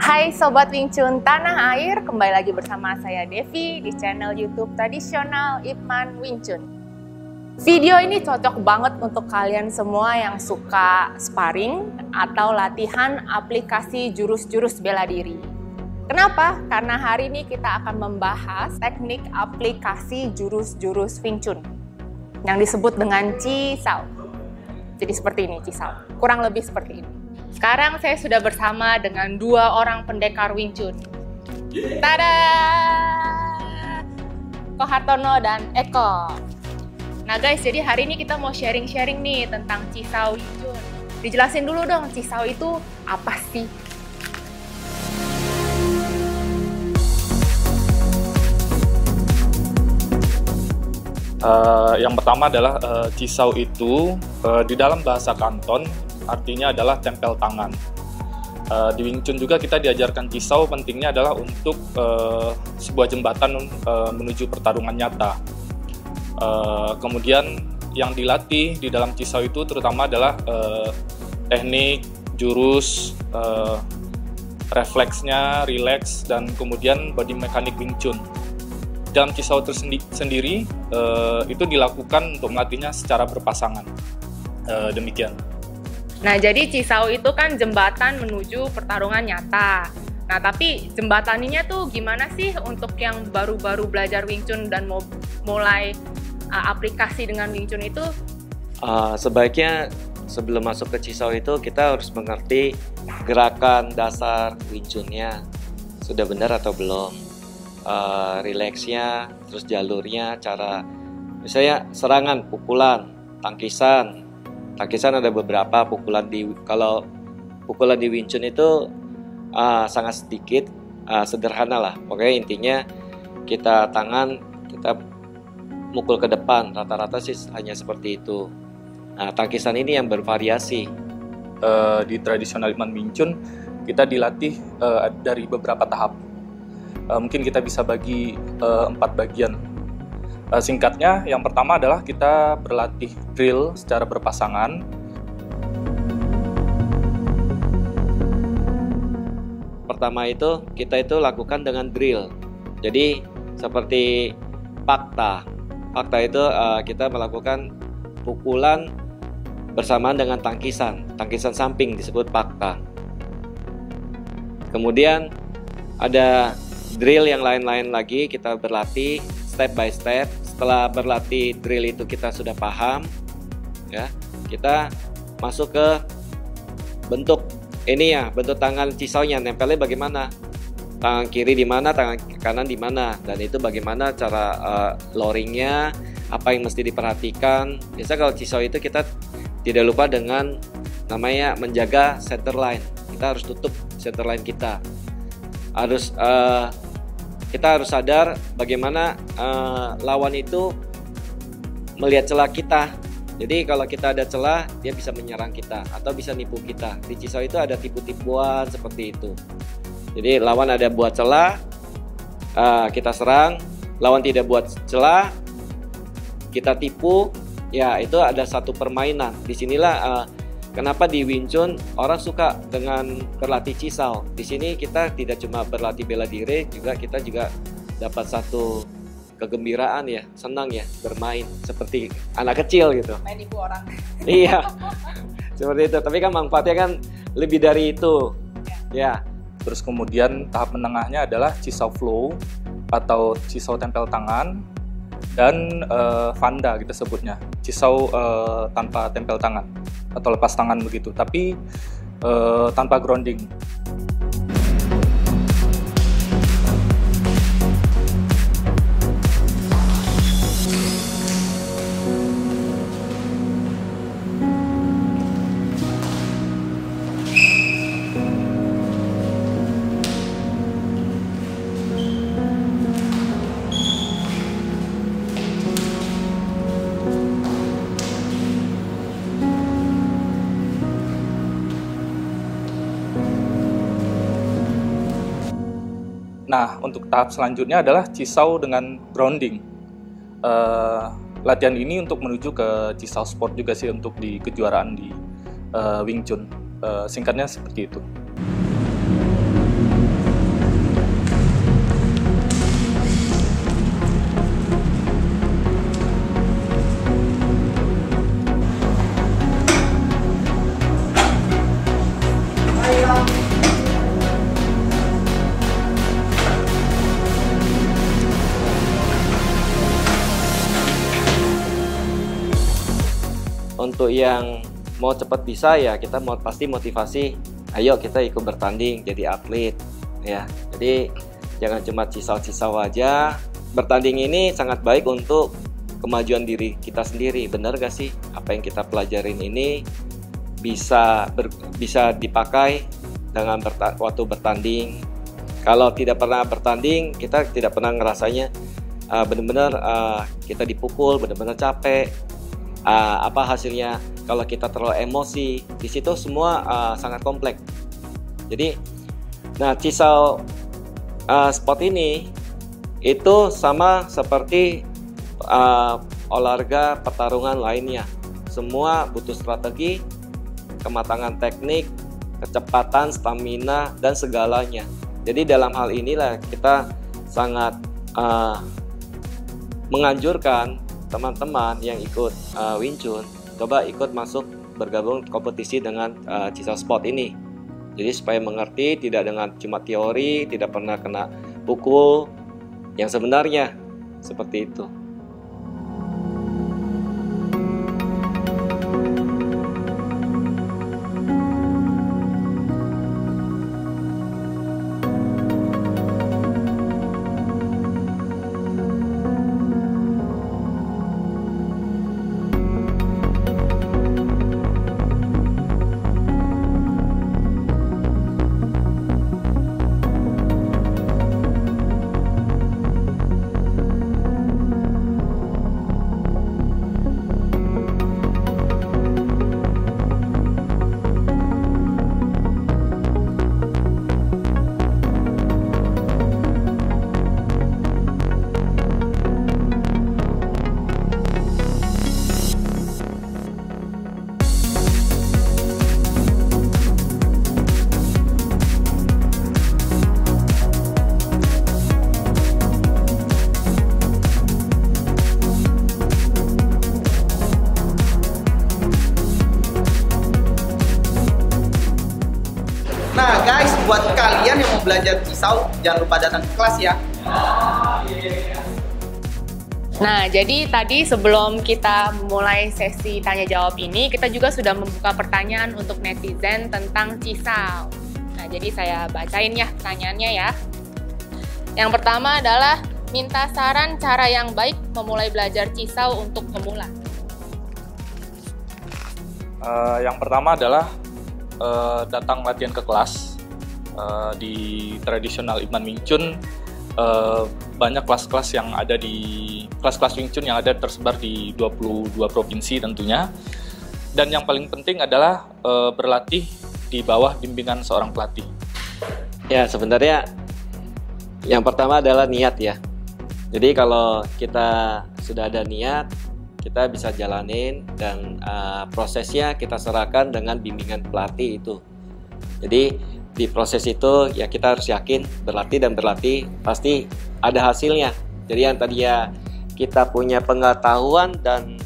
Hai Sobat Wing Chun Tanah Air, kembali lagi bersama saya Devi di channel YouTube Tradisional Ip Man Wing Chun. Video ini cocok banget untuk kalian semua yang suka sparring atau latihan aplikasi jurus-jurus bela diri. Kenapa? Karena hari ini kita akan membahas teknik aplikasi jurus-jurus Wing Chun yang disebut dengan Chi Sao. Jadi seperti ini Chi Sao, kurang lebih seperti ini. Sekarang saya sudah bersama dengan dua orang pendekar Wing Chun. Tada! Ko Hartono dan Eko. Nah guys, jadi hari ini kita mau sharing-sharing nih tentang Chi Sao Wing Chun. Dijelasin dulu dong, Chi Sao itu apa sih? Yang pertama adalah Chi Sao itu di dalam bahasa Kanton artinya adalah tempel tangan. Di Wing Chun juga kita diajarkan Chi Sao pentingnya adalah untuk sebuah jembatan menuju pertarungan nyata. Kemudian yang dilatih di dalam Chi Sao itu terutama adalah teknik, jurus, refleksnya, relax, dan kemudian body mechanic Wing Chun. Dalam Chi Sao sendiri itu dilakukan untuk melatihnya secara berpasangan. Demikian. Nah, jadi Chi Sao itu kan jembatan menuju pertarungan nyata. Nah, tapi jembatan ini tuh gimana sih untuk yang baru-baru belajar Wing Chun dan mau mulai aplikasi dengan Wing Chun itu? Sebaiknya sebelum masuk ke Chi Sao itu kita harus mengerti gerakan dasar Wing Chun-nya sudah benar atau belum, rileksnya, terus jalurnya, cara misalnya serangan, pukulan, tangkisan. Tangkisan ada beberapa pukulan kalau pukulan di Wing Chun itu sangat sedikit, sederhana lah. Pokoknya intinya kita mukul ke depan, rata-rata sih hanya seperti itu. Nah, tangkisan ini yang bervariasi. Di tradisional Ip Man Wing Chun kita dilatih dari beberapa tahap. Mungkin kita bisa bagi 4 bagian. Singkatnya, yang pertama adalah kita berlatih drill secara berpasangan. Pertama itu kita lakukan dengan drill. Jadi seperti pakta. Pakta itu kita melakukan pukulan bersamaan dengan tangkisan. Tangkisan samping disebut pakta. Kemudian ada drill yang lain-lain lagi, kita berlatih step by step. Setelah berlatih drill itu kita sudah paham, ya, kita masuk ke bentuk ini ya, bentuk tangan Chi Sao-nya, nempelnya bagaimana, tangan kiri di mana, tangan kanan di mana, dan itu bagaimana cara loringnya, apa yang mesti diperhatikan. Biasa kalau Chi Sao itu kita tidak lupa dengan namanya menjaga center line. Kita harus tutup center line kita. Kita harus sadar bagaimana lawan itu melihat celah kita. Jadi kalau kita ada celah, dia bisa menyerang kita atau bisa nipu kita. Di Chi Sao itu ada tipu-tipuan seperti itu. Jadi lawan ada buat celah, kita serang. Lawan tidak buat celah, kita tipu. Ya, itu ada satu permainan. Disinilah kenapa di Wing Chun orang suka dengan berlatih Chi Sao. Di sini kita tidak cuma berlatih bela diri, kita juga dapat satu kegembiraan ya, senang ya bermain seperti anak kecil gitu. Main ibu orang. Iya, seperti itu. Tapi kan manfaatnya kan lebih dari itu. Ya. Terus kemudian tahap menengahnya adalah Chi Sao Flow atau Chi Sao tempel tangan, dan Vanda kita sebutnya, Chi Sao tanpa tempel tangan atau lepas tangan begitu, tapi tanpa grounding. Nah, untuk tahap selanjutnya adalah Chi Sao dengan grounding. Latihan ini untuk menuju ke Chi Sao Sport juga sih untuk di kejuaraan di Wing Chun. Singkatnya seperti itu. untuk yang mau cepat bisa ya kita pasti motivasi, ayo kita ikut bertanding jadi atlet ya. Jadi jangan cuma cisau-cisau aja. Bertanding ini sangat baik untuk kemajuan diri kita sendiri. Benar gak sih apa yang kita pelajarin ini bisa dipakai dengan waktu bertanding. Kalau tidak pernah bertanding, kita tidak pernah ngerasanya benar-benar kita dipukul, benar-benar capek. Apa hasilnya kalau kita terlalu emosi? Di situ semua sangat kompleks. Jadi, nah cisau sport ini itu sama seperti olahraga pertarungan lainnya. Semua butuh strategi, kematangan teknik, kecepatan, stamina, dan segalanya. Jadi dalam hal inilah kita sangat menganjurkan teman-teman yang ikut Wing Chun coba ikut masuk bergabung kompetisi dengan Cisau Sport ini. Jadi supaya mengerti, tidak dengan cuma teori, tidak pernah kena pukul, yang sebenarnya seperti itu. Nah guys, buat kalian yang mau belajar cisau, jangan lupa datang ke kelas ya. Nah, jadi tadi sebelum kita mulai sesi tanya jawab ini, kita juga sudah membuka pertanyaan untuk netizen tentang cisau. Nah, jadi saya bacain ya pertanyaannya ya. Yang pertama adalah minta saran cara yang baik memulai belajar cisau untuk pemula. Yang pertama adalah datang latihan ke kelas. Di tradisional Ip Man Wing Chun banyak kelas-kelas yang ada di kelas-kelas Wing Chun yang ada tersebar di 22 provinsi tentunya. Dan yang paling penting adalah berlatih di bawah bimbingan seorang pelatih. Ya, sebenarnya yang pertama adalah niat ya. Jadi kalau kita sudah ada niat, kita bisa jalanin dan prosesnya kita serahkan dengan bimbingan pelatih itu. Jadi di proses itu ya kita harus yakin berlatih dan berlatih pasti ada hasilnya. Jadi yang tadi ya kita punya pengetahuan dan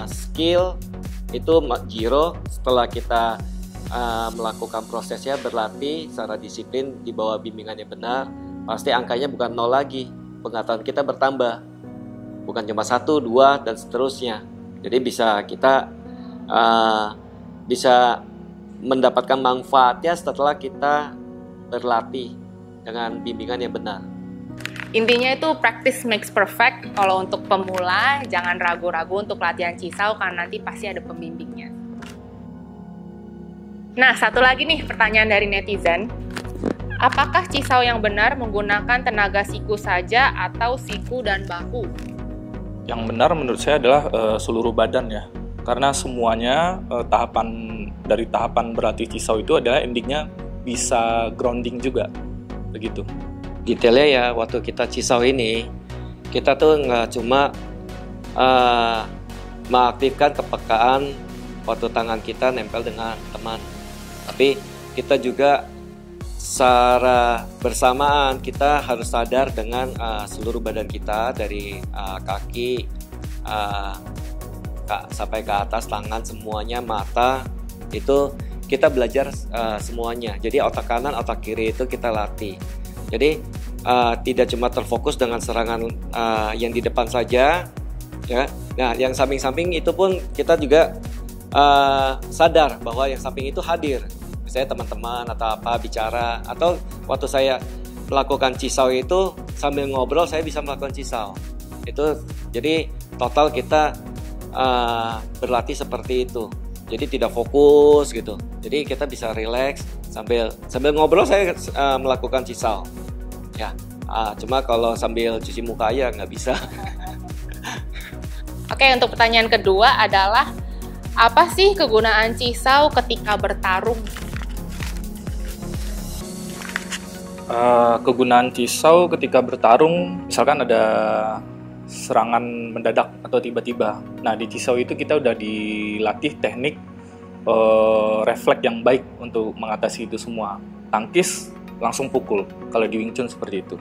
skill itu zero, setelah kita melakukan prosesnya berlatih secara disiplin di bawah bimbingannya benar, pasti angkanya bukan nol lagi, pengetahuan kita bertambah, bukan cuma 1, 2 dan seterusnya. Jadi bisa kita bisa mendapatkan manfaatnya setelah kita berlatih dengan bimbingan yang benar. Intinya itu practice makes perfect. Kalau untuk pemula jangan ragu-ragu untuk latihan cisau karena nanti pasti ada pembimbingnya. Nah, satu lagi nih pertanyaan dari netizen. Apakah cisau yang benar menggunakan tenaga siku saja atau siku dan bahu? Yang benar menurut saya adalah seluruh badan ya. Karena semuanya dari tahapan berlatih cisau itu adalah endingnya bisa grounding juga, begitu. Detailnya ya waktu kita cisau ini, kita tuh nggak cuma mengaktifkan kepekaan waktu tangan kita nempel dengan teman, tapi kita juga secara bersamaan kita harus sadar dengan seluruh badan kita dari kaki sampai ke atas, tangan semuanya, mata itu kita belajar semuanya. Jadi otak kanan, otak kiri itu kita latih. Jadi tidak cuma terfokus dengan serangan yang di depan saja, ya. Nah, yang samping-samping itu pun kita juga sadar bahwa yang samping itu hadir. Misalnya teman-teman atau apa bicara, atau waktu saya melakukan cisau itu sambil ngobrol saya bisa melakukan cisau. Itu jadi total kita berlatih seperti itu. Jadi tidak fokus gitu. Jadi kita bisa relax sambil ngobrol saya melakukan cisau. Ya, cuma kalau sambil cuci muka ya nggak bisa. Oke, untuk pertanyaan kedua adalah apa sih kegunaan cisau ketika bertarung? Kegunaan cisau ketika bertarung, misalkan ada serangan mendadak atau tiba-tiba. Nah, di cisau itu kita udah dilatih teknik refleks yang baik untuk mengatasi itu semua. Tangkis, langsung pukul. Kalau di Wing Chun seperti itu.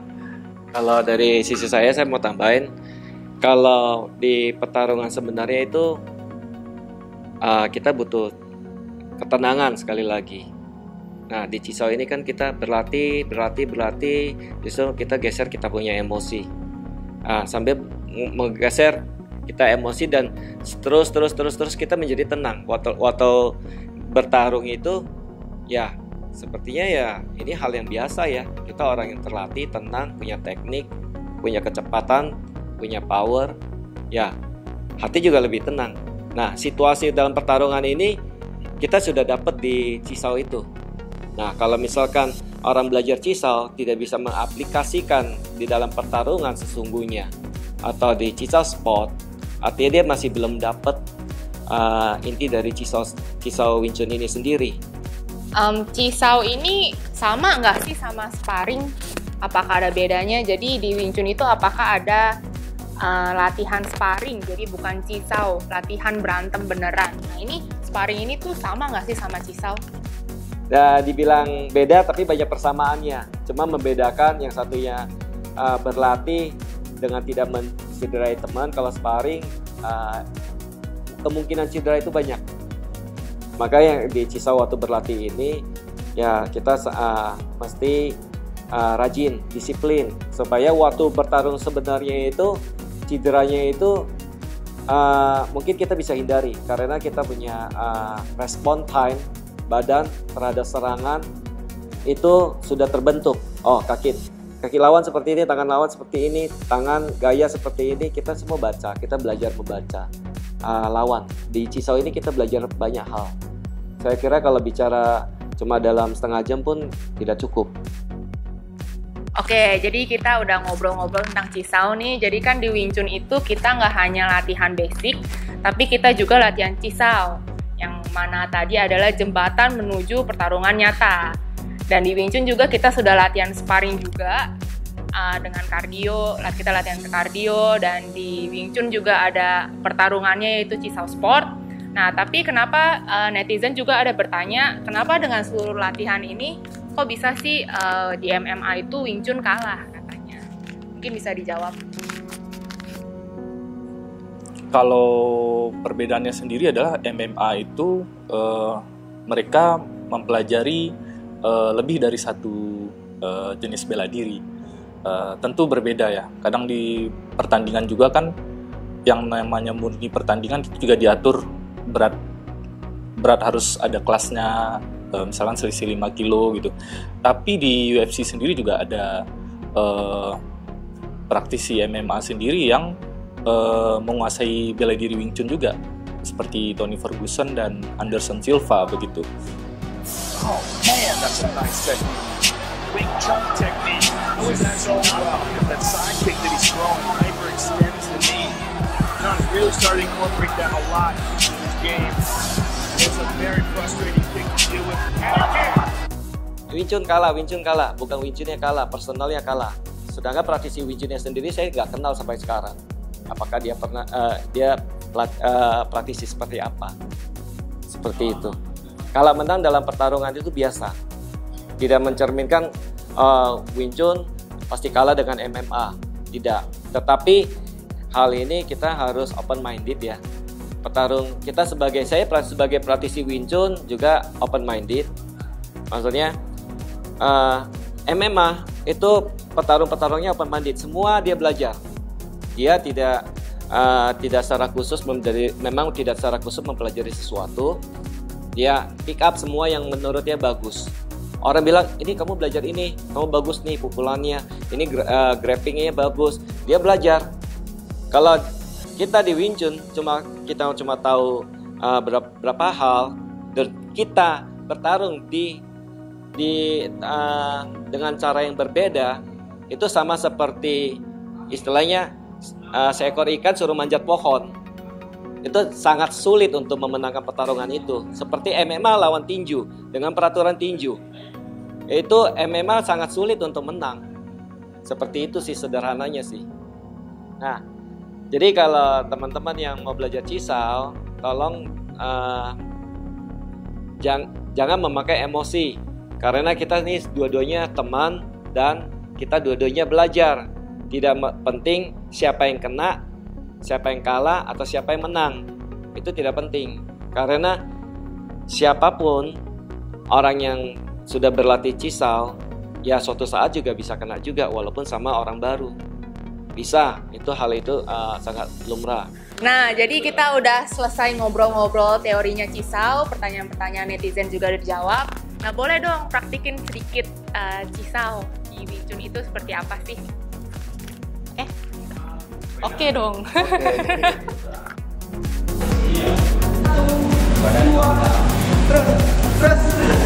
Kalau dari sisi saya mau tambahin, kalau di pertarungan sebenarnya itu kita butuh ketenangan sekali lagi. Nah, di cisau ini kan kita berlatih, justru kita geser kita punya emosi. Sambil menggeser kita emosi dan terus kita menjadi tenang. Waktu bertarung itu ya sepertinya ya ini hal yang biasa ya. Kita orang yang terlatih, tenang, punya teknik, punya kecepatan, punya power. Ya, hati juga lebih tenang. Nah, situasi dalam pertarungan ini kita sudah dapat di cisau itu. Nah, kalau misalkan orang belajar cisau tidak bisa mengaplikasikan di dalam pertarungan sesungguhnya atau di cisau sport, artinya dia masih belum dapat inti dari cisau Wing Chun ini sendiri. Cisau ini sama nggak sih sama sparring? Apakah ada bedanya? Jadi di Wing Chun itu apakah ada latihan sparring? Jadi bukan cisau, latihan berantem beneran. Nah, ini sparring ini tuh sama nggak sih sama cisau? Dibilang beda tapi banyak persamaannya. Cuma membedakan yang satunya berlatih dengan tidak mencederai teman. Kalau sparring kemungkinan cedera itu banyak. Maka yang di cisau waktu berlatih ini ya kita mesti rajin, disiplin supaya waktu bertarung sebenarnya itu cederanya itu mungkin kita bisa hindari karena kita punya respon time badan terhadap serangan itu sudah terbentuk. Oh, kaki lawan seperti ini, tangan lawan seperti ini, tangan gaya seperti ini, kita semua baca, kita belajar membaca lawan. Di cisau ini kita belajar banyak hal. Saya kira kalau bicara cuma dalam setengah jam pun tidak cukup. Oke, jadi kita udah ngobrol-ngobrol tentang cisau nih. Jadi kan di Wing Chun itu kita nggak hanya latihan basic, tapi kita juga latihan cisau. Yang mana tadi adalah jembatan menuju pertarungan nyata. Dan di Wing Chun juga kita sudah latihan sparring juga dengan kardio, kita latihan kardio, dan di Wing Chun juga ada pertarungannya yaitu cisau sport. Nah, tapi kenapa netizen juga ada bertanya, kenapa dengan seluruh latihan ini kok bisa sih di MMA itu Wing Chun kalah katanya? Mungkin bisa dijawab. Kalau perbedaannya sendiri adalah MMA itu mereka mempelajari lebih dari satu jenis bela diri. Tentu berbeda ya. Kadang di pertandingan juga kan yang namanya murni pertandingan itu juga diatur berat harus ada kelasnya, misalkan selisih 5 kilo gitu. Tapi di UFC sendiri juga ada praktisi MMA sendiri yang menguasai bela diri Wing Chun juga, seperti Tony Ferguson dan Anderson Silva begitu. Oh man, that's a nice technique. Wing Chun technique. Always has so well. That side kick that he's throwing hyperextends the knee. Now he's really starting to incorporate that a lot in his game. It's a very frustrating thing to deal with. Wing Chun kalah, bukan Wing Chunnya kalah, personalnya kalah. Sedangkan praktisi Wing Chunnya sendiri saya nggak kenal sampai sekarang. Apakah dia pernah praktisi seperti apa? Seperti itu. Kalah menang dalam pertarungan itu biasa. Tidak mencerminkan Wing Chun pasti kalah dengan MMA. Tidak. Tetapi hal ini kita harus open minded ya. Saya sebagai praktisi Wing Chun juga open minded. Maksudnya MMA itu petarung-petarungnya open minded. Semua dia belajar. Dia tidak tidak secara khusus mempelajari sesuatu, dia pick up semua yang menurutnya bagus. Orang bilang, ini kamu belajar ini, kamu bagus nih pukulannya, ini grappingnya bagus. Dia belajar. Kalau kita di Wing Chun kita cuma tahu berapa hal, dan kita bertarung dengan cara yang berbeda, itu sama seperti istilahnya seekor ikan suruh manjat pohon. Itu sangat sulit untuk memenangkan pertarungan itu. Seperti MMA lawan tinju dengan peraturan tinju, itu MMA sangat sulit untuk menang. Seperti itu sih sederhananya sih. Nah, jadi kalau teman-teman yang mau belajar Chisao, tolong jangan memakai emosi, karena kita nih dua-duanya teman dan kita dua-duanya belajar. Tidak penting siapa yang kena, siapa yang kalah, atau siapa yang menang. Itu tidak penting, karena siapapun orang yang sudah berlatih Chisao, ya suatu saat juga bisa kena juga, walaupun sama orang baru. Bisa, hal itu sangat lumrah. Nah, jadi kita udah selesai ngobrol-ngobrol teorinya Chisao, pertanyaan-pertanyaan netizen juga udah dijawab. Nah, boleh dong praktikin sedikit Chisao di Wing Chun itu seperti apa sih? Oke dong. Terus.